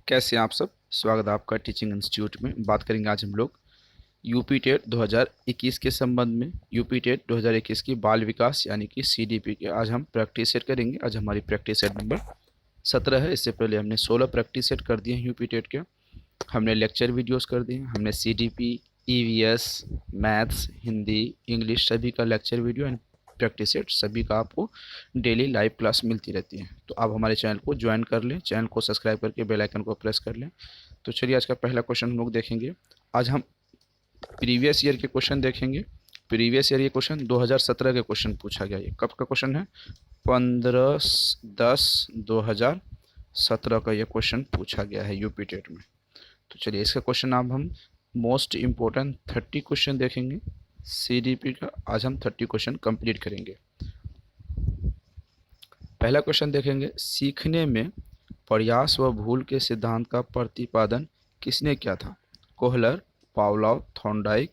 कैसे हैं आप सब। स्वागत है आपका टीचिंग इंस्टीट्यूट में। बात करेंगे आज हम लोग यूपी टेट 2021 के संबंध में। यूपी टेट 2021 की बाल विकास यानी कि सीडीपी के आज हम प्रैक्टिस सेट करेंगे। आज हमारी प्रैक्टिस सेट नंबर 17 है। इससे पहले हमने 16 प्रैक्टिस सेट कर दिए हैं यूपी टेट के। हमने लेक्चर वीडियोस कर दिए हैं। हमने CDP, EVS, maths, Hindi, English सभी का lecture video and practice set सभी का आपको डेली लाइव क्लास मिलती रहती है। तो आप हमारे चैनल को ज्वाइन कर लें, चैनल को सब्सक्राइब करके बेल आइकन को प्रेस कर लें। तो चलिए आज का पहला क्वेश्चन हम लोग देखेंगे। आज हम प्रीवियस ईयर के क्वेश्चन देखेंगे। प्रीवियस ईयर ये क्वेश्चन 2017 के क्वेश्चन पूछा गया। ये कब का क्वेश्चन है? 15/10/2017 का ये क्वेश्चन पूछा गया है यूपी टेट में। तो चलिए इसका क्वेश्चन अब हम मोस्ट इम्पोर्टेंट 30 क्वेश्चन देखेंगे सीडीपी का। आज हम 30 क्वेश्चन कंप्लीट करेंगे। पहला क्वेश्चन देखेंगे, सीखने में प्रयास व भूल के सिद्धांत का प्रतिपादन किसने किया था? कोहलर, पावलोव, थॉर्नडाइक,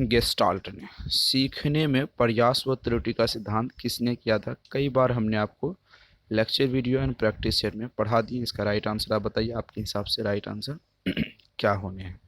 गेस्टाल्ट ने। सीखने में प्रयास व त्रुटि का सिद्धांत किसने किया था? कई बार हमने आपको lecture video and practice set में पढ़ा दिए। इसका राइट आंसर आप बताइए, आपके हिसाब से राइट आंसर क्या होने हैं।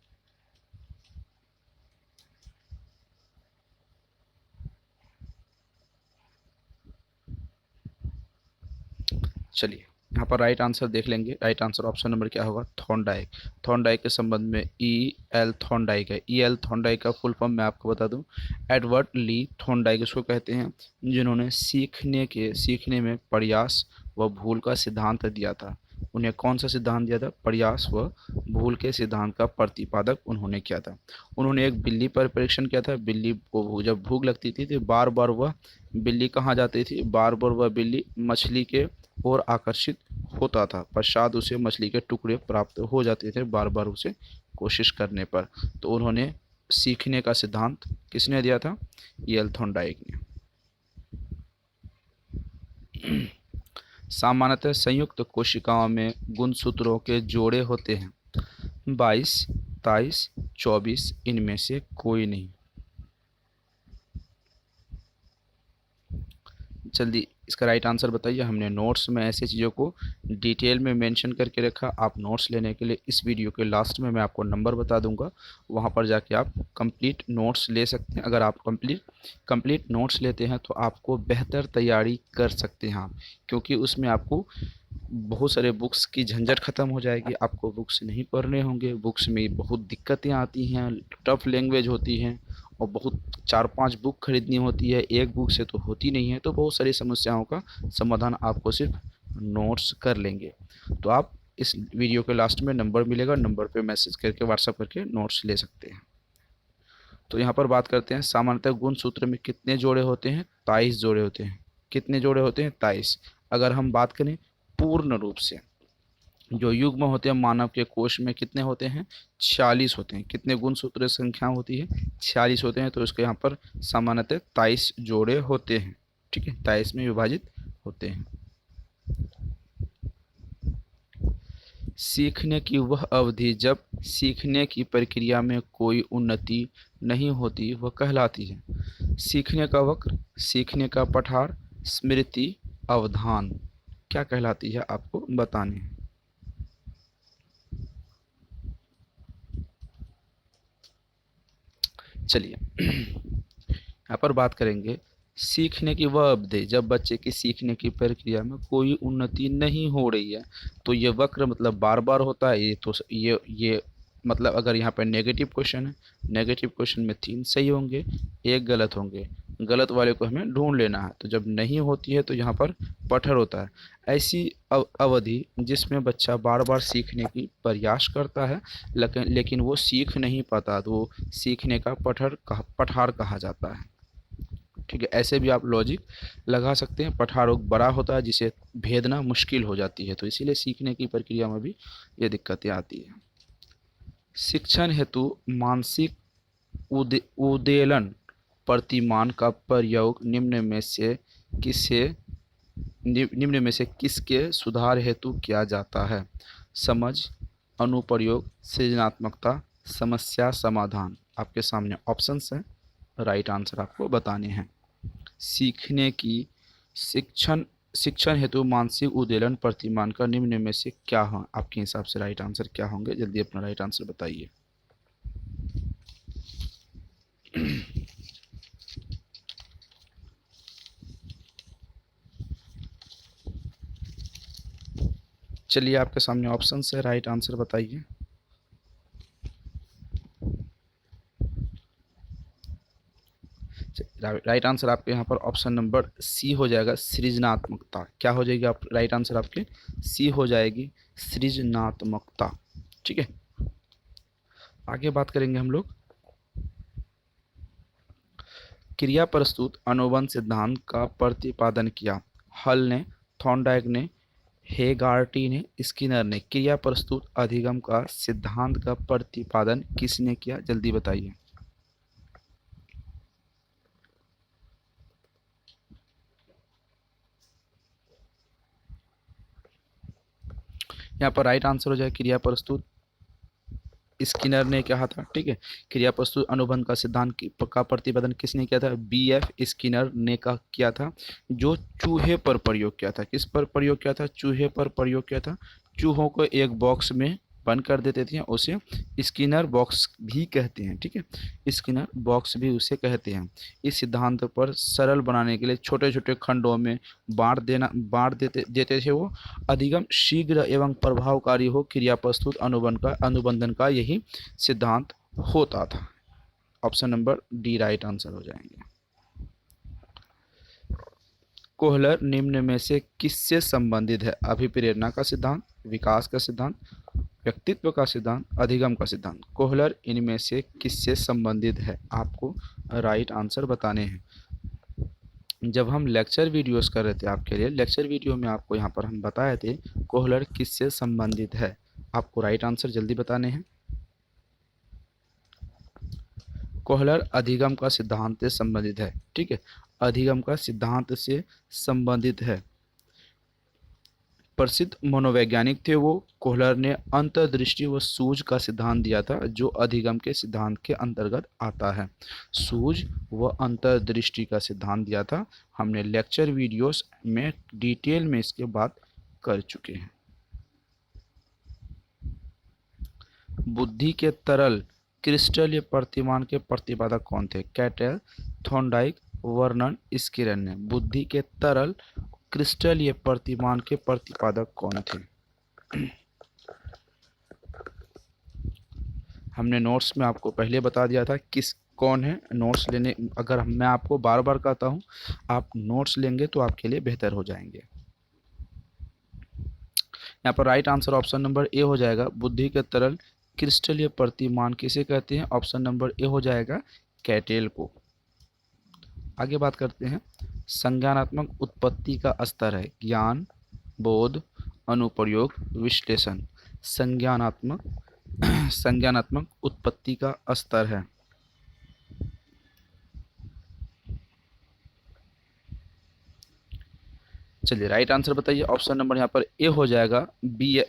चलिए यहाँ पर राइट आंसर देख लेंगे। राइट आंसर ऑप्शन नंबर क्या होगा? थॉर्नडाइक। थॉर्नडाइक के संबंध में E.L. थॉर्नडाइक है। E.L. थॉर्नडाइक का फुल फॉर्म मैं आपको बता दूं, एडवर्ड ली थॉर्नडाइक इसको कहते हैं, जिन्होंने सीखने में प्रयास व भूल का सिद्धांत दिया था। उन्हें कौन सा सिद्धांत दिया था? प्रयास व भूल के सिद्धांत का प्रतिपादक उन्होंने किया था। उन्होंने एक बिल्ली पर परीक्षण किया था। बिल्ली को जब भूख लगती थी तो बार बार वह बिल्ली कहाँ जाती थी? बार बार वह बिल्ली मछली के ओर आकर्षित होता था। पश्चात उसे मछली के टुकड़े प्राप्त हो जाते थे बार बार उसे कोशिश करने पर। तो उन्होंने सीखने का सिद्धांत किसने दिया था? E.L. थॉर्नडाइक ने। सामान्यतः संयुक्त कोशिकाओं में गुणसूत्रों के जोड़े होते हैं 22, 23, 24, इनमें से कोई नहीं। जल्दी इसका राइट आंसर बताइए। हमने नोट्स में ऐसी चीज़ों को डिटेल में मेंशन करके रखा। आप नोट्स लेने के लिए इस वीडियो के लास्ट में मैं आपको नंबर बता दूंगा, वहां पर जाके आप कंप्लीट नोट्स ले सकते हैं। अगर आप कंप्लीट नोट्स लेते हैं तो आपको बेहतर तैयारी कर सकते हैं आप, क्योंकि उसमें आपको बहुत सारे बुक्स की झंझट ख़त्म हो जाएगी। आपको बुक्स नहीं पढ़ने होंगे। बुक्स में बहुत दिक्कतें आती हैं, टफ लैंग्वेज होती हैं और बहुत 4-5 बुक खरीदनी होती है, एक बुक से तो होती नहीं है। तो बहुत सारी समस्याओं का समाधान आपको सिर्फ नोट्स कर लेंगे। तो आप इस वीडियो के लास्ट में नंबर मिलेगा, नंबर पे मैसेज करके व्हाट्सअप करके नोट्स ले सकते हैं। तो यहाँ पर बात करते हैं, सामान्यतः गुण सूत्र में कितने जोड़े होते हैं? 23 जोड़े होते हैं। कितने जोड़े होते हैं? 23। अगर हम बात करें पूर्ण रूप से, जो युग्म होते हैं मानव के कोश में कितने होते हैं? 46 होते हैं। कितने गुण सूत्र संख्या होती है? 46 होते हैं। तो इसके यहाँ पर सामान्यतः 23 जोड़े होते हैं। ठीक है, 23 में विभाजित होते हैं। सीखने की वह अवधि जब सीखने की प्रक्रिया में कोई उन्नति नहीं होती वह कहलाती है। सीखने का वक्र, सीखने का पठार, स्मृति, अवधान क्या कहलाती है? आपको बताने हैं। चलिए यहाँ पर बात करेंगे, सीखने की वह अवधि जब बच्चे की सीखने की प्रक्रिया में कोई उन्नति नहीं हो रही है। तो ये वक्र मतलब बार बार होता है। ये तो ये मतलब अगर यहाँ पर नेगेटिव क्वेश्चन है, नेगेटिव क्वेश्चन में 3 सही होंगे, 1 गलत होंगे। गलत वाले को हमें ढूंढ लेना है। तो जब नहीं होती है तो यहाँ पर पठर होता है। ऐसी अवधि जिसमें बच्चा बार बार सीखने की प्रयास करता है लेकिन वो सीख नहीं पाता, तो वो सीखने का पठार कहा जाता है। ठीक है, ऐसे भी आप लॉजिक लगा सकते हैं। पठार बड़ा होता है जिसे भेदना मुश्किल हो जाती है, तो इसीलिए सीखने की प्रक्रिया में भी ये दिक्कतें आती है। शिक्षण हेतु मानसिक उद्वेलन प्रतिमान का प्रयोग निम्न में से किसके सुधार हेतु किया जाता है? समझ, अनुप्रयोग, सृजनात्मकता, समस्या समाधान। आपके सामने ऑप्शंस हैं, राइट आंसर आपको बताने हैं। सीखने की शिक्षण शिक्षण हेतु मानसिक उद्वेलन प्रतिमान का निम्न में से क्या हो, आपके हिसाब से राइट आंसर क्या होंगे? जल्दी अपना राइट आंसर बताइए। चलिए आपके सामने ऑप्शन है, राइट आंसर बताइए। राइट आंसर आपके यहाँ पर ऑप्शन नंबर सी हो जाएगा, सृजनात्मकता। क्या हो जाएगी आप राइट आंसर आपके? सी हो जाएगी, सृजनात्मकता। ठीक है, आगे बात करेंगे हम लोग। क्रिया प्रस्तुत अनुबंध सिद्धांत का प्रतिपादन किया। हल ने, थॉर्नडाइक ने, हेगार्टी ने, स्किनर ने। क्रिया प्रस्तुत अधिगम का सिद्धांत का प्रतिपादन किसने किया? जल्दी बताइए। यहाँ पर राइट आंसर हो जाए क्रिया प्रस्तुत स्किनर ने कहा था। ठीक है, क्रिया प्रस्तुत अनुबंध का सिद्धांत का प्रतिपादन किसने किया था? बीएफ स्किनर ने का किया था, जो चूहे पर प्रयोग किया था। किस पर प्रयोग किया था? चूहे पर प्रयोग किया था। चूहों को एक बॉक्स में बंद कर देते थे, उसे स्किनर बॉक्स भी कहते हैं। ठीक है, स्किनर बॉक्स भी उसे कहते हैं। इस सिद्धांत पर सरल बनाने के लिए छोटे छोटे खंडों में बांट देते थे वो। अधिगम शीघ्र एवं प्रभावकारी हो, क्रिया प्रस्तुत अनुबंधन का यही सिद्धांत होता था। Option number D right answer हो जाएंगे। कोहलर निम्न में से किससे संबंधित है? अभिप्रेरणा का सिद्धांत, विकास का सिद्धांत, व्यक्तित्व का सिद्धांत, अधिगम का सिद्धांत। कोहलर इनमें से किससे संबंधित है? आपको राइट आंसर बताने हैं। जब हम लेक्चर वीडियोस कर रहे थे आपके लिए, लेक्चर वीडियो में आपको यहाँ पर हम बताए थे कोहलर किससे संबंधित है। आपको राइट आंसर जल्दी बताने हैं। कोहलर अधिगम का सिद्धांत से संबंधित है। ठीक है, अधिगम का सिद्धांत से संबंधित है। प्रसिद्ध मनोवैज्ञानिक थे वो। कोहलर ने अंतर्दृष्टि व सूझ का सिद्धांत दिया था, जो अधिगम के सिद्धांत के अंतर्गत आता है। सूझ व अंतर्दृष्टि का सिद्धांत दिया था। हमने लेक्चर वीडियोस में डिटेल में इसके बात कर चुके हैं। बुद्धि के तरल क्रिस्टलीय प्रतिमान के प्रतिपादक कौन थे? कैटल, थॉर्नडाइक, वर्नन, स्किनर ने। बुद्धि के तरल क्रिस्टलीय प्रतिमान के प्रतिपादक कौन थे? हमने नोट्स में आपको पहले बता दिया था कौन है। नोट्स लेने, अगर मैं आपको बार बार कहता हूं, आप नोट्स लेंगे तो आपके लिए बेहतर हो जाएंगे। यहाँ पर right answer option number A हो जाएगा। बुद्धि के तरल क्रिस्टलीय प्रतिमान किसे कहते हैं? ऑप्शन नंबर ए हो जाएगा, कैटेल को। आगे बात करते हैं। संज्ञानात्मक उत्पत्ति का स्तर है ज्ञान, बोध, अनुप्रयोग, विश्लेषण। संज्ञानात्मक उत्पत्ति का स्तर है। चलिए राइट आंसर बताइए। ऑप्शन नंबर यहाँ पर ए हो जाएगा, बी।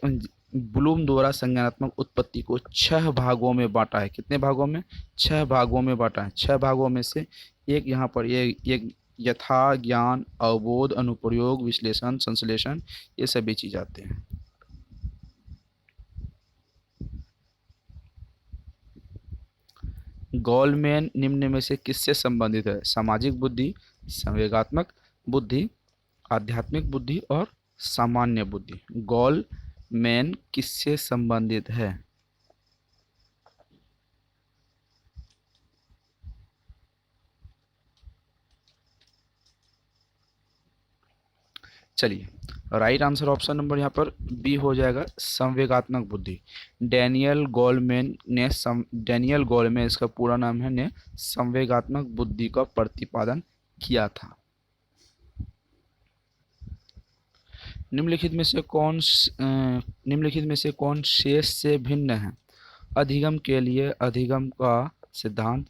ब्लूम द्वारा संज्ञानात्मक उत्पत्ति को 6 भागों में बांटा है। कितने भागों में? 6 भागों में बांटा है। 6 भागों में से एक यहाँ पर एक यथा ज्ञान, अवबोध, अनुप्रयोग, विश्लेषण, संश्लेषण, ये सभी चीज आते हैं। गोलमैन निम्न में से किससे संबंधित है? सामाजिक बुद्धि, संवेगात्मक बुद्धि, आध्यात्मिक बुद्धि और सामान्य बुद्धि। गोलमैन किससे संबंधित है? चलिए राइट आंसर ऑप्शन नंबर यहाँ पर बी हो जाएगा, संवेगात्मक बुद्धि। डैनियल गोलमैन इसका पूरा नाम है, ने संवेगात्मक बुद्धि का प्रतिपादन किया था। निम्नलिखित में से कौन शेष से भिन्न है? अधिगम के लिए अधिगम का सिद्धांत,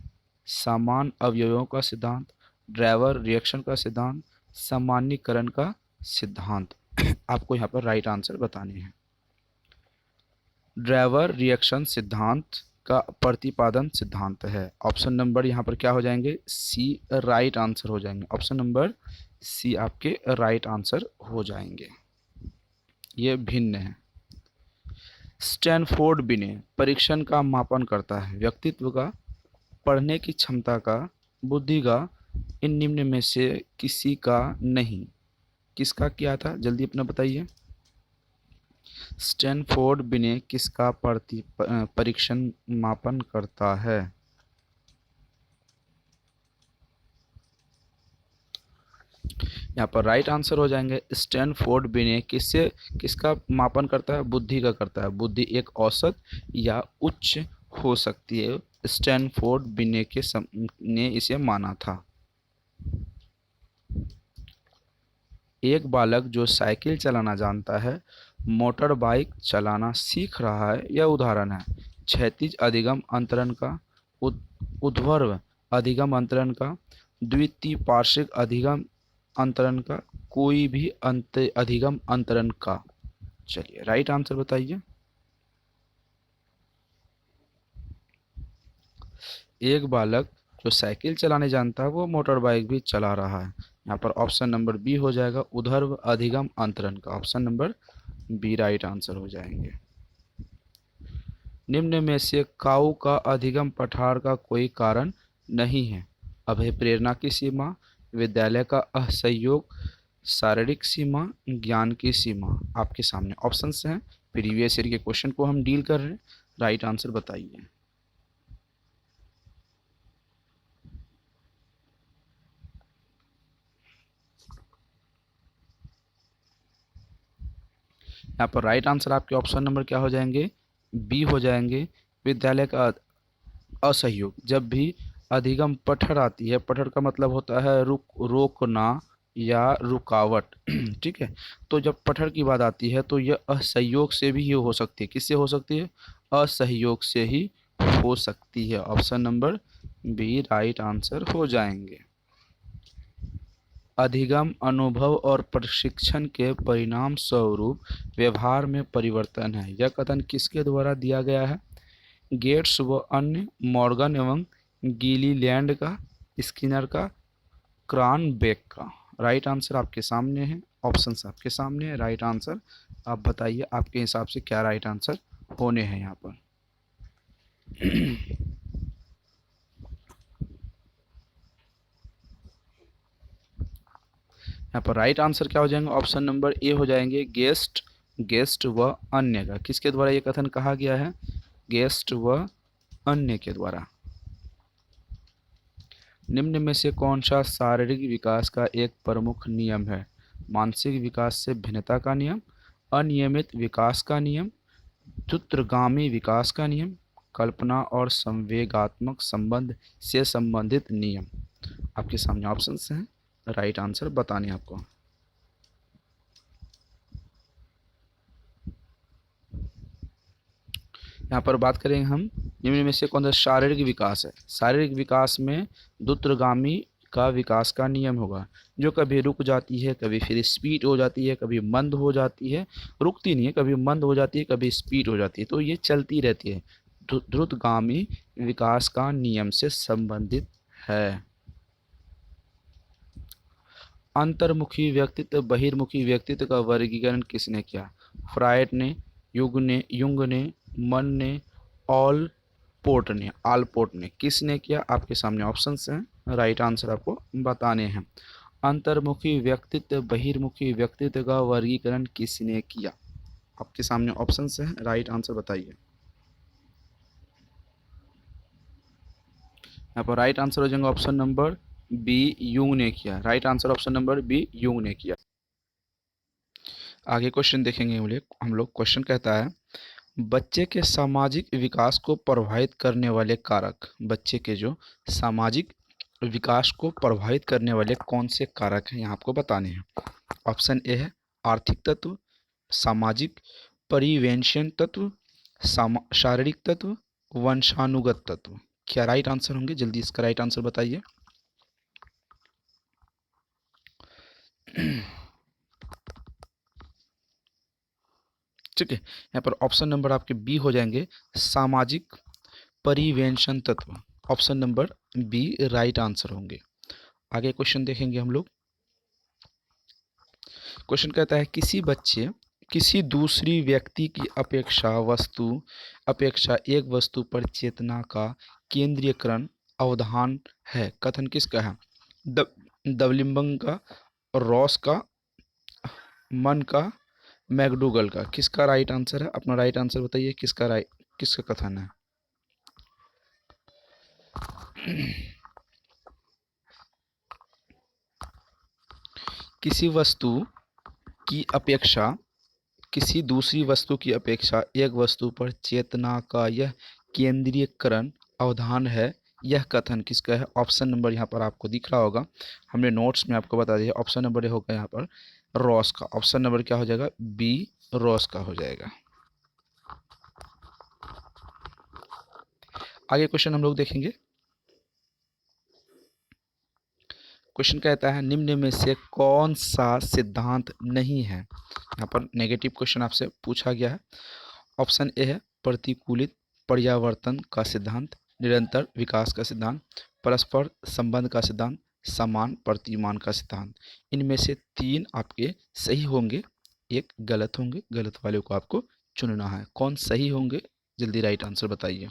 समान अवयवों का सिद्धांत, ड्राइवर रिएक्शन का सिद्धांत, सामान्यीकरण का सिद्धांत। आपको यहाँ पर राइट आंसर बताने हैं। ड्राइवर रिएक्शन सिद्धांत का प्रतिपादन सिद्धांत है। ऑप्शन नंबर यहाँ पर क्या हो जाएंगे? सी राइट आंसर हो जाएंगे। ऑप्शन नंबर सी आपके राइट आंसर हो जाएंगे। ये भिन्न है। स्टैनफोर्ड बिने परीक्षण का मापन करता है व्यक्तित्व का, पढ़ने की क्षमता का, बुद्धि का, इन निम्न में से किसी का नहीं। किसका क्या था, जल्दी अपना बताइए। स्टैनफोर्ड बिने किसका परीक्षण मापन करता है? यहाँ पर राइट आंसर हो जाएंगे स्टैनफोर्ड बिने किसका मापन करता है? बुद्धि का करता है। बुद्धि एक औसत या उच्च हो सकती है। स्टैनफोर्ड बिने ने इसे माना था। एक बालक जो साइकिल चलाना जानता है मोटर बाइक चलाना सीख रहा है, यह उदाहरण है क्षैतिज अधिगम अंतरण का, ऊर्ध्वाधर अधिगम अंतरण का, द्वितीय पार्श्विक अधिगम अंतरण का, कोई भी अधिगम अंतरण का। चलिए राइट आंसर बताइए। एक बालक जो साइकिल चलाने जानता है वो मोटर बाइक भी चला रहा है। यहाँ पर ऑप्शन नंबर बी हो जाएगा ऊर्ध्वाधर अधिगम अंतरण का। Option number B right answer हो जाएंगे। निम्न में से काऊ का अधिगम पठार का कोई कारण नहीं है? अभय प्रेरणा की सीमा, विद्यालय का असहयोग, शारीरिक सीमा, ज्ञान की सीमा। आपके सामने ऑप्शंस हैं। प्रीवियस ईयर के क्वेश्चन को हम डील कर रहे हैं। राइट आंसर बताइए। यहाँ पर राइट आंसर आपके ऑप्शन नंबर क्या हो जाएंगे? बी हो जाएंगे विद्यालय का असहयोग। जब भी अधिगम पठर आती है, पठर का मतलब होता है रोकना या रुकावट ठीक है। तो जब पठर की बात आती है तो यह असहयोग से भी ये हो सकती है। किससे हो सकती है? असहयोग से ही हो सकती है। Option number B right answer हो जाएंगे। अधिगम अनुभव और प्रशिक्षण के परिणाम स्वरूप व्यवहार में परिवर्तन है। यह कथन किसके द्वारा दिया गया है? गेट्स व अन्य, मॉर्गन एवं गीलीलैंड का, स्किनर का, क्रॉनबेक का। राइट आंसर आपके सामने है। ऑप्शंस आपके सामने है। राइट आंसर आप बताइए आपके हिसाब से क्या राइट आंसर होने हैं यहाँ पर। यहाँ पर राइट आंसर क्या हो जाएंगे? ऑप्शन नंबर ए हो जाएंगे गेस्ट व अन्य का। किसके द्वारा ये कथन कहा गया है? गेस्ट व अन्य के द्वारा। निम्न में से कौन सा शारीरिक विकास का एक प्रमुख नियम है? मानसिक विकास से भिन्नता का नियम, अनियमित विकास का नियम, द्रुतगामी विकास का नियम, कल्पना और संवेगात्मक संबंध से संबंधित नियम। आपके सामने ऑप्शंस हैं। राइट आंसर बताने आपको। यहाँ पर बात करेंगे हम निम्न में से कौन सा शारीरिक विकास है। शारीरिक विकास में द्रुतगामी का विकास का नियम होगा, जो कभी रुक जाती है, कभी फिर स्पीड हो जाती है, कभी मंद हो जाती है। रुकती नहीं है, कभी मंद हो जाती है, कभी स्पीड हो जाती है, तो ये चलती रहती है। द्रुतगामी विकास का नियम से संबंधित है। अंतर्मुखी व्यक्तित्व बहिर्मुखी व्यक्तित्व का वर्गीकरण किसने किया? फ्रायड ने, युंग ने, मन ने, आलपोर्ट ने। किसने किया? आपके सामने ऑप्शंस हैं। राइट आंसर आपको बताने हैं। अंतर्मुखी व्यक्तित्व बहिर्मुखी व्यक्तित्व का वर्गीकरण किसने किया? आपके सामने ऑप्शंस हैं। राइट आंसर बताइए। यहाँ पर राइट आंसर हो जाएंगे ऑप्शन नंबर बी यूंग ने किया। Right answer option number B Jung ने किया। आगे क्वेश्चन देखेंगे हम लोग। क्वेश्चन कहता है बच्चे के सामाजिक विकास को प्रभावित करने वाले कारक। बच्चे के जो सामाजिक विकास को प्रभावित करने वाले कौन से कारक हैं, यहाँ आपको बताने हैं। ऑप्शन ए है आर्थिक तत्व, सामाजिक परिवेशन तत्व, शारीरिक तत्व, वंशानुगत तत्व। क्या राइट आंसर होंगे? जल्दी इसका राइट आंसर बताइए। ठीक है, यहाँ पर ऑप्शन नंबर आपके बी हो जाएंगे सामाजिक परिवेशन तत्व। Option number B right answer होंगे। आगे क्वेश्चन देखेंगे हम लोग। क्वेश्चन कहता है किसी दूसरी व्यक्ति की अपेक्षा एक वस्तु पर चेतना का केंद्रीयकरण अवधान है। कथन किसका है? द दवलिंबन का, रॉस का, मन का, मैकडूगल का। किसका राइट आंसर है? अपना राइट आंसर बताइए, किसका कथन है? किसी वस्तु की अपेक्षा किसी दूसरी वस्तु की अपेक्षा एक वस्तु पर चेतना का यह केंद्रीयकरण अवधान है। यह कथन किसका है? ऑप्शन नंबर यहाँ पर आपको दिख रहा होगा, हमने नोट्स में आपको बता दिया। ऑप्शन नंबर होगा यहाँ पर रॉस का। ऑप्शन नंबर क्या हो जाएगा? बी, रॉस का हो जाएगा। आगे क्वेश्चन हम लोग देखेंगे। क्वेश्चन कहता है निम्न में से कौन सा सिद्धांत नहीं है? यहाँ पर नेगेटिव क्वेश्चन आपसे पूछा गया है। ऑप्शन ए है प्रतिकूलित पर्यावर्तन का सिद्धांत, निरंतर विकास का सिद्धांत, परस्पर संबंध का सिद्धांत, समान प्रतिमान का सिद्धांत। इनमें से 3 आपके सही होंगे, एक गलत होंगे। गलत वाले को आपको चुनना है। कौन सही होंगे? जल्दी राइट आंसर बताइए।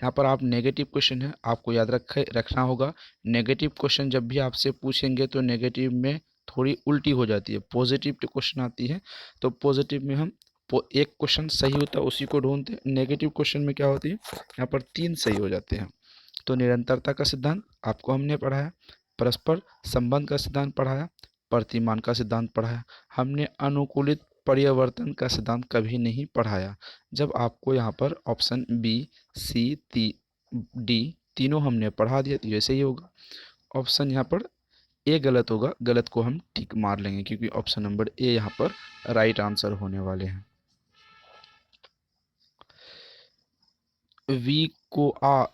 यहाँ पर आप नेगेटिव क्वेश्चन है, आपको याद रखना होगा। नेगेटिव क्वेश्चन जब भी आपसे पूछेंगे तो नेगेटिव में थोड़ी उल्टी हो जाती है, पॉजिटिव क्वेश्चन आती है। तो पॉजिटिव में हम एक क्वेश्चन सही होता है उसी को ढूंढते हैं। नेगेटिव क्वेश्चन में क्या होती है? यहाँ पर 3 सही हो जाते हैं। तो निरंतरता का सिद्धांत आपको हमने पढ़ाया, परस्पर संबंध का सिद्धांत पढ़ाया, प्रतिमान का सिद्धांत पढ़ाया। हमने अनुकूलित परिवर्तन का सिद्धांत कभी नहीं पढ़ाया। जब आपको यहाँ पर ऑप्शन बी, सी, डी तीनों हमने पढ़ा दिया तो ऐसे ही होगा। ऑप्शन यहाँ पर ए गलत होगा, गलत को हम टिक मार लेंगे क्योंकि ऑप्शन नंबर ए यहाँ पर राइट आंसर होने वाले हैं।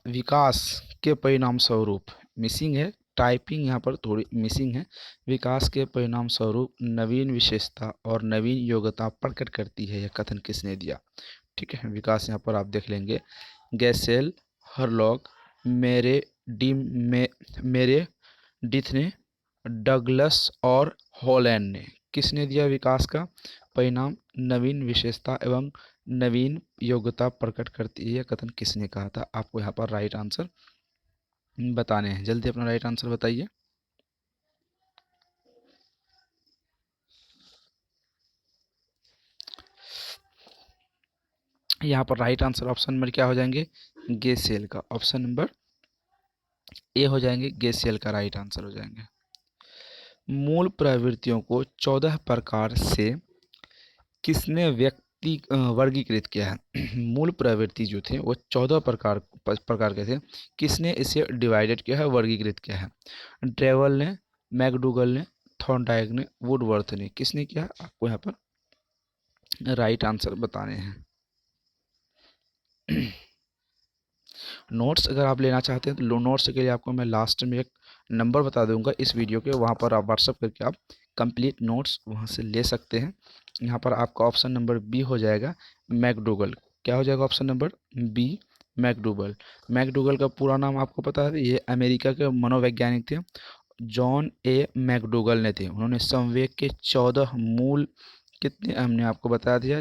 विकास के परिणाम स्वरूप मिसिंग है, टाइपिंग यहाँ पर थोड़ी मिसिंग है। विकास के परिणाम स्वरूप नवीन विशेषता और नवीन योग्यता प्रकट करती है। यह कथन किसने दिया? ठीक है, विकास यहाँ पर आप देख लेंगे गैसेल, हरलॉग, मेरे डिथ ने, डगलस और हॉलैंड ने। किसने दिया विकास का परिणाम? नवीन विशेषता एवं नवीन योग्यता प्रकट करती है। यह कथन किसने कहा था? आपको यहाँ पर राइट आंसर बताने हैं। जल्दी अपना राइट आंसर बताइए। यहाँ पर राइट आंसर ऑप्शन नंबर क्या हो जाएंगे? गैसेल का। ऑप्शन नंबर ए हो जाएंगे, गैसेल का राइट आंसर हो जाएंगे। मूल प्रवृत्तियों को 14 प्रकार से किसने वर्गीकृत किया है? मूल प्रवृत्ति जो थे वो 14 प्रकार के थे। किसने इसे डिवाइडेड किया है, वर्गीकृत किया है? ड्रेवल ने, मैकडूगल ने, थॉर्नडाइक ने, वुडवर्थ ने। किसने किया? आपको यहाँ पर राइट आंसर बताने हैं। नोट्स अगर आप लेना चाहते हैं तो नोट्स के लिए आपको मैं लास्ट में एक नंबर बता दूंगा इस वीडियो के, वहाँ पर आप व्हाट्सअप करके आप कंप्लीट नोट्स वहाँ से ले सकते हैं। यहाँ पर आपका ऑप्शन नंबर बी हो जाएगा, मैकडूगल। क्या हो जाएगा option number B, McDougall. McDougall का पूरा नाम आपको पता है? ये अमेरिका के मनोवैज्ञानिक थे, जॉन ए मैकडूगल ने थे। उन्होंने संवेग के 14 मूल, कितने हमने आपको बता दिया,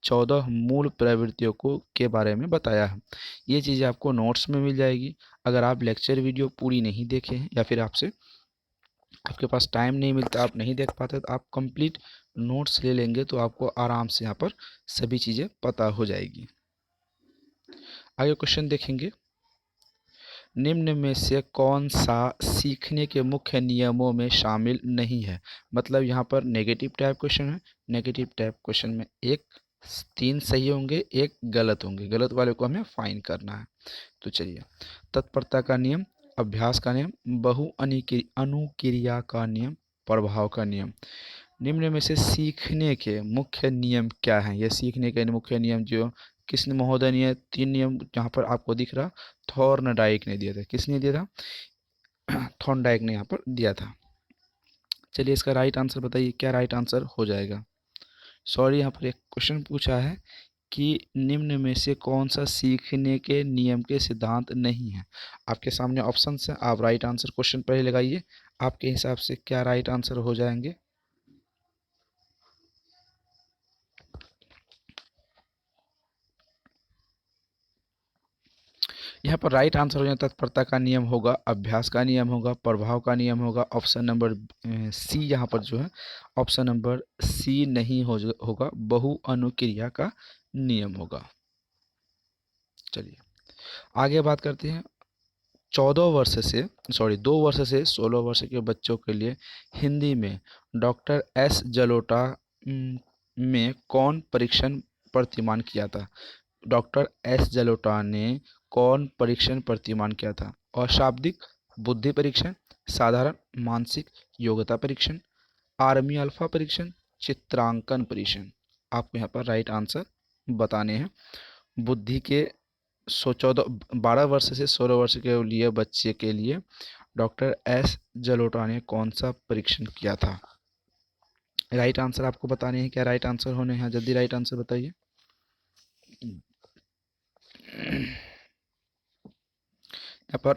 14 मूल प्रवृत्तियों को के बारे में बताया है। ये चीज़ें आपको नोट्स में मिल जाएगी। अगर आप लेक्चर वीडियो पूरी नहीं देखे हैं या फिर आपके पास टाइम नहीं मिलता, आप नहीं देख पाते, तो आप कंप्लीट नोट्स ले लेंगे तो आपको आराम से यहाँ पर सभी चीज़ें पता हो जाएगी। आगे क्वेश्चन देखेंगे। निम्न में से कौन सा सीखने के मुख्य नियमों में शामिल नहीं है? मतलब यहाँ पर नेगेटिव टाइप क्वेश्चन है। नेगेटिव टाइप क्वेश्चन में 3 सही होंगे, 1 गलत होंगे। गलत वाले को हमें फाइन करना है। तो चलिए, तत्परता का नियम, अभ्यास का नियम, अनुक्रिया का नियम, प्रभाव का नियम। निम्न में से सीखने के मुख्य नियम क्या हैं? ये सीखने के मुख्य नियम जो किसने महोदय ने 3 नियम यहाँ पर आपको दिख रहा, थॉर्नडाइक ने दिया था। किसने दिया था? थॉर्नडाइक ने यहाँ पर दिया था। चलिए इसका राइट आंसर बताइए, क्या राइट आंसर हो जाएगा? सॉरी, यहाँ पर एक क्वेश्चन पूछा है कि निम्न में से कौन सा सीखने के नियम के सिद्धांत नहीं है। आपके सामने ऑप्शन है, आप राइट आंसर क्वेश्चन पहले लगाइए। आपके हिसाब से क्या राइट आंसर हो जाएंगे? यहाँ पर राइट आंसर हो जाए तत्परता का नियम होगा, अभ्यास का नियम होगा, प्रभाव का नियम होगा। ऑप्शन नंबर सी यहाँ पर जो है, ऑप्शन नंबर सी नहीं होगा, बहु अनुक्रिया का नियम होगा। चलिए आगे बात करते हैं। 2 वर्ष से 16 वर्ष के बच्चों के लिए हिंदी में डॉक्टर एस जलोटा में कौन परीक्षण प्रतिमान किया था? डॉक्टर एस जलोटा ने कौन परीक्षण प्रतिमान किया था? अशाब्दिक बुद्धि परीक्षण, साधारण मानसिक योग्यता परीक्षण, आर्मी अल्फा परीक्षण, चित्रांकन परीक्षण। आपको यहाँ पर राइट आंसर बताने हैं। बुद्धि के 12 वर्ष से 16 वर्ष के लिए बच्चे के लिए डॉक्टर एस जलोटा ने कौन सा परीक्षण किया था? राइट आंसर आपको बताने हैं। क्या राइट आंसर होने हैं? जल्दी राइट आंसर बताइए। यहाँ पर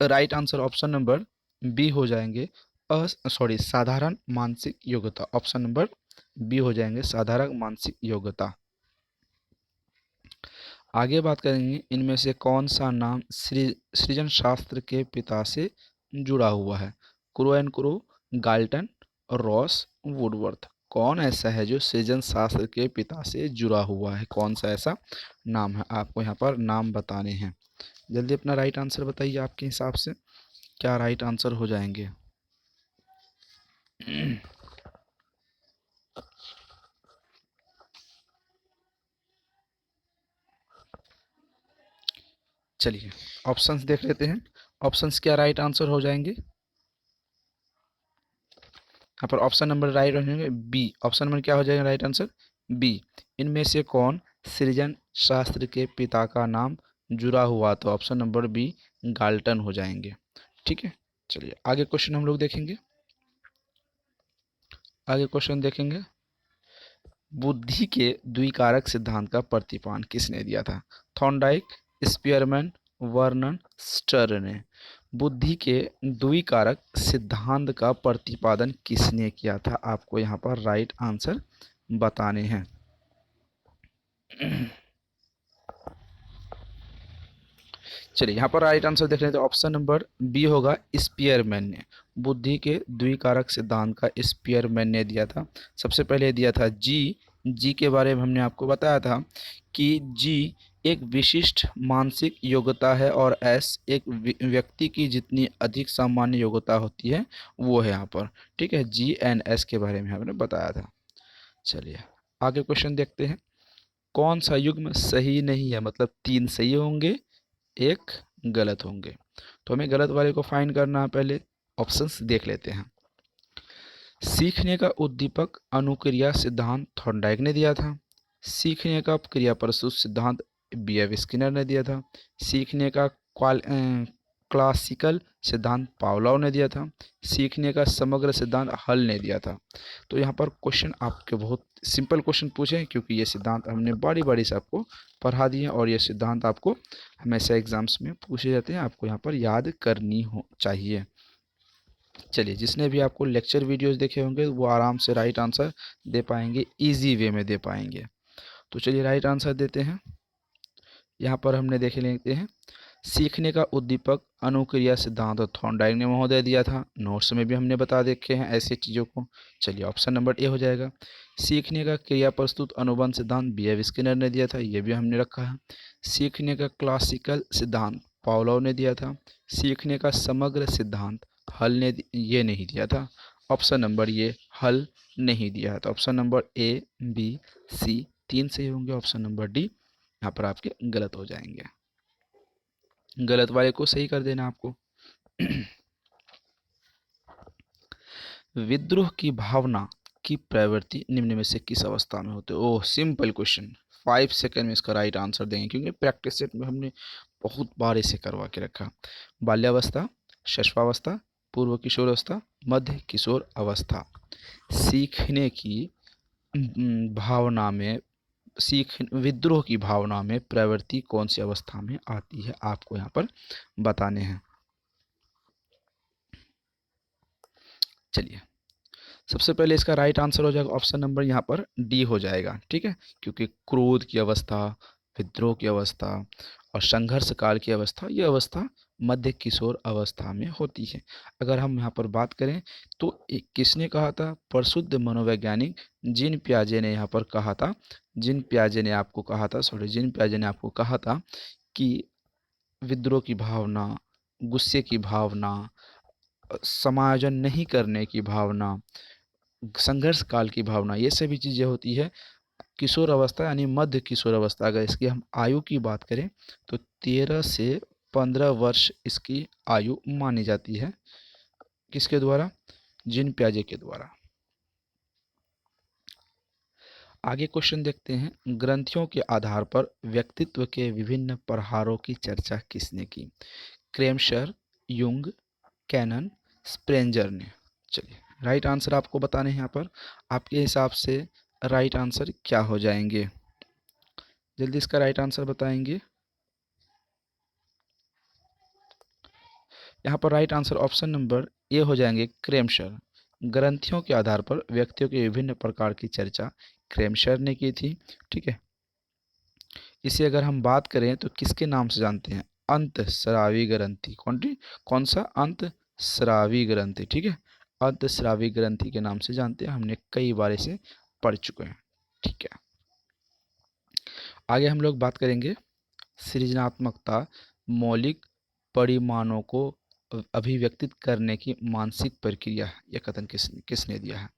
right answer option number B हो जाएंगे, साधारण मानसिक योग्यता। ऑप्शन नंबर बी हो जाएंगे, साधारण मानसिक योग्यता। आगे बात करेंगे, इनमें से कौन सा नाम सृजन शास्त्र के पिता से जुड़ा हुआ है? Crow and crow, Galton, Ross, Woodworth. कौन ऐसा है जो सृजन शास्त्र के पिता से जुड़ा हुआ है? कौन सा ऐसा नाम है? आपको यहाँ पर नाम बताने हैं। जल्दी अपना राइट आंसर बताइए। आपके हिसाब से क्या राइट आंसर हो जाएंगे? चलिए ऑप्शंस देख लेते हैं। ऑप्शंस क्या राइट आंसर हो जाएंगे? यहाँ पर ऑप्शन नंबर राइट हो जाएंगे बी। ऑप्शन नंबर क्या हो जाएगा राइट आंसर? बी। इनमें से कौन सृजन शास्त्र के पिता का नाम जुड़ा हुआ? तो ऑप्शन नंबर बी गाल्टन हो जाएंगे। ठीक है, चलिए आगे क्वेश्चन हम लोग देखेंगे। आगे क्वेश्चन देखेंगे, बुद्धि के द्विकारक सिद्धांत का प्रतिपादन किसने दिया था? थॉर्नडाइक, स्पीयरमैन, वर्नन, स्टर ने। बुद्धि के द्विकारक सिद्धांत का प्रतिपादन किसने किया था? आपको यहाँ पर राइट आंसर बताने हैं। चलिए यहाँ पर राइट आंसर देख लेते हैं। तो ऑप्शन नंबर बी होगा, स्पीयरमैन ने। बुद्धि के द्विकारक सिद्धांत का स्पीयरमैन ने दिया था। सबसे पहले दिया था जी के बारे में हमने आपको बताया था कि जी एक विशिष्ट मानसिक योग्यता है और एस एक व्यक्ति की जितनी अधिक सामान्य योग्यता होती है वो है यहाँ पर। ठीक है, जी एंड एस के बारे में हमने बताया था। चलिए आगे क्वेश्चन देखते हैं। कौन सा युग्म सही नहीं है? मतलब 3 सही होंगे, 1 गलत होंगे। तो हमें गलत वाले को फाइंड करना है। पहले ऑप्शंस देख लेते हैं। सीखने का उद्दीपक अनुक्रिया सिद्धांत थॉर्नडाइक ने दिया था। सीखने का क्रिया प्रस्तुत सिद्धांत B.F. स्किनर ने दिया था। सीखने का क्लासिकल सिद्धांत पावलोव ने दिया था। सीखने का समग्र सिद्धांत हल ने दिया था। तो यहाँ पर क्वेश्चन आपके बहुत सिंपल क्वेश्चन पूछे हैं, क्योंकि ये सिद्धांत हमने बारी बारी से आपको पढ़ा दिए हैं और ये सिद्धांत आपको हमेशा एग्जाम्स में पूछे जाते हैं। आपको यहाँ पर याद करनी चाहिए। चलिए जिसने भी आपको लेक्चर वीडियोस देखे होंगे वो आराम से राइट आंसर दे पाएंगे, इजी वे में दे पाएंगे। तो चलिए राइट आंसर देते हैं। यहाँ पर हमने देखे लेते हैं, सीखने का उद्दीपक अनुक्रिया सिद्धांत थॉर्नडाइक ने महोदय दिया था। नोट्स में भी हमने बता देखे हैं ऐसी चीज़ों को। चलिए ऑप्शन नंबर ए हो जाएगा। सीखने का क्रिया प्रस्तुत अनुबंध सिद्धांत B.F. स्किनर ने दिया था, ये भी हमने रखा है। सीखने का क्लासिकल सिद्धांत पावलोव ने दिया था। सीखने का समग्र सिद्धांत हल ने ये नहीं दिया था। ऑप्शन नंबर ये हल नहीं दिया है। तो ऑप्शन नंबर ए, बी, सी 3 सही होंगे। ऑप्शन नंबर डी यहाँ पर आपके गलत हो जाएंगे। गलत वाले को सही कर देना आपको। विद्रोह की भावना की प्रवृत्ति निम्न में से किस अवस्था में होते? ओह सिंपल क्वेश्चन, 5 सेकंड में इसका राइट आंसर देंगे, क्योंकि प्रैक्टिस सेट में हमने बहुत बार इसे करवा के रखा। बाल्यावस्था, शैशवावस्था, पूर्व किशोरावस्था, मध्य किशोर अवस्था। सीखने की भावना में विद्रोह की भावना में प्रवृत्ति कौन सी अवस्था में आती है? आपको यहाँ पर बताने हैं। चलिए सबसे पहले इसका राइट आंसर हो जाएगा ऑप्शन नंबर यहाँ पर डी हो जाएगा। ठीक है, क्योंकि क्रोध की अवस्था, विद्रोह की अवस्था और संघर्ष काल की अवस्था, ये अवस्था मध्य किशोर अवस्था में होती है। अगर हम यहाँ पर बात करें तो किसने कहा था? प्रसिद्ध मनोवैज्ञानिक जीन पियाजे ने यहाँ पर कहा था, जीन पियाजे ने आपको कहा था, जीन पियाजे ने आपको कहा था कि विद्रोह की भावना, गुस्से की भावना, समायोजन नहीं करने की भावना, संघर्ष काल की भावना, ये सभी चीज़ें होती है किशोर अवस्था यानी मध्य किशोर अवस्था। अगर इसकी हम आयु की बात करें तो 13 से 15 वर्ष इसकी आयु मानी जाती है। किसके द्वारा? जीन पियाजे के द्वारा। आगे क्वेश्चन देखते हैं। ग्रंथियों के आधार पर व्यक्तित्व के विभिन्न प्रहारों की चर्चा किसने की? क्रेमशर, युंग, कैनन, स्प्रेंजर ने। चलिए राइट आंसर आपको बताने हैं। यहाँ पर आपके हिसाब से राइट आंसर क्या हो जाएंगे? जल्दी इसका राइट आंसर बताएंगे। यहाँ पर right answer option number A हो जाएंगे, क्रेमशर। ग्रंथियों के आधार पर व्यक्तियों के विभिन्न प्रकार की चर्चा क्रेमशर ने की थी। ठीक है, इसे अगर हम बात करें तो किसके नाम से जानते हैं? अंतःस्रावी ग्रंथि। कौन सा? अंतःस्रावी ग्रंथि। ठीक है, अंतःस्रावी ग्रंथि के नाम से जानते हैं, हमने कई बार इसे पढ़ चुके हैं। ठीक है, आगे हम लोग बात करेंगे सृजनात्मकता मौलिक परिमाणों को अभिव्यक्तित करने की मानसिक प्रक्रिया। यह कथन किसने दिया है?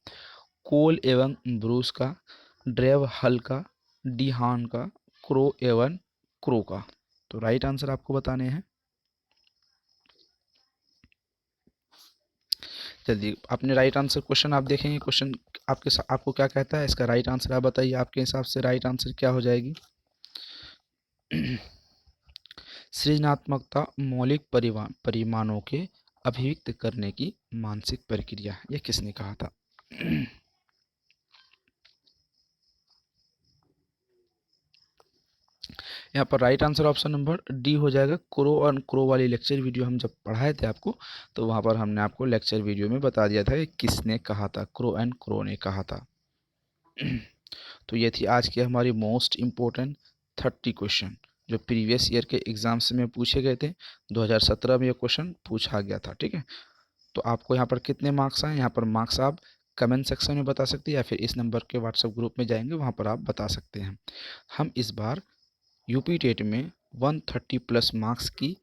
कोल एवं ब्रूस का, ड्रेव हल का, डीहान का, क्रो एवं क्रो का। तो राइट आंसर आपको बताने हैं। जल्दी अपने राइट आंसर क्वेश्चन आप देखेंगे, क्वेश्चन आपको क्या कहता है, इसका राइट आंसर आप बताइए। आपके हिसाब से राइट आंसर क्या हो जाएगी? सृजनात्मकता मौलिक परिमाणों के अभिव्यक्त करने की मानसिक प्रक्रिया, यह किसने कहा था? यहाँ पर right answer option number D हो जाएगा। क्रो और क्रो वाली लेक्चर वीडियो हम जब पढ़ाए थे आपको, तो वहाँ पर हमने आपको लेक्चर वीडियो में बता दिया था कि किसने कहा था, क्रो एंड क्रो ने कहा था। तो ये थी आज की हमारी मोस्ट इम्पोर्टेंट 30 क्वेश्चन जो प्रीवियस ईयर के एग्जाम्स में पूछे गए थे। 2017 में ये क्वेश्चन पूछा गया था। ठीक है, तो आपको यहाँ पर कितने मार्क्स आए? यहाँ पर मार्क्स आप कमेंट सेक्शन में बता सकते हैं या फिर इस नंबर के व्हाट्सएप ग्रुप में जाएंगे, वहाँ पर आप बता सकते हैं। हम इस बार यूपी टेट में 130 प्लस मार्क्स की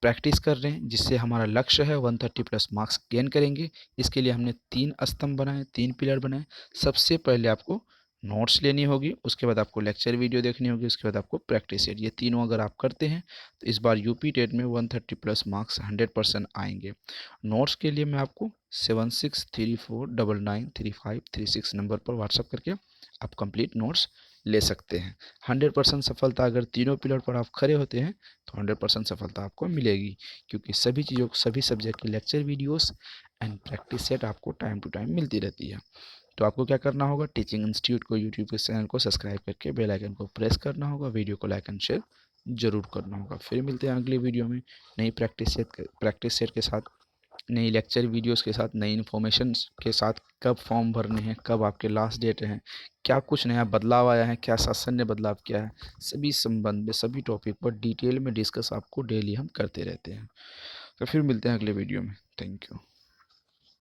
प्रैक्टिस कर रहे हैं, जिससे हमारा लक्ष्य है 130 प्लस मार्क्स गेन करेंगे। इसके लिए हमने 3 स्तंभ बनाए, 3 पिलर बनाए। सबसे पहले आपको नोट्स लेनी होगी, उसके बाद आपको लेक्चर वीडियो देखनी होगी, उसके बाद आपको प्रैक्टिस सेट। ये तीनों अगर आप करते हैं तो इस बार यूपी टेट में 130 प्लस मार्क्स 100% आएंगे। नोट्स के लिए मैं आपको 7634993536 नंबर पर व्हाट्सअप करके आप कंप्लीट नोट्स ले सकते हैं। 100% सफलता अगर तीनों पिलर पर आप खड़े होते हैं तो 100% सफलता आपको मिलेगी, क्योंकि सभी चीज़ों को, सभी सब्जेक्ट की lecture videos and practice set आपको टाइम टू टाइम मिलती रहती है। तो आपको क्या करना होगा? टीचिंग इंस्टीट्यूट को यूट्यूब के चैनल को सब्सक्राइब करके बेल आइकन को प्रेस करना होगा, वीडियो को लाइक एंड शेयर जरूर करना होगा। फिर मिलते हैं अगले वीडियो में नई प्रैक्टिस सेट के साथ, नई लेक्चर वीडियोस के साथ, नई इन्फॉर्मेशन के साथ। कब फॉर्म भरने हैं, कब आपके लास्ट डेट हैं, क्या कुछ नया बदलाव आया है, क्या शासन ने बदलाव किया है, सभी संबंध में, सभी टॉपिक पर डिटेल में डिस्कस आपको डेली हम करते रहते हैं। तो फिर मिलते हैं अगले वीडियो में। Thank you.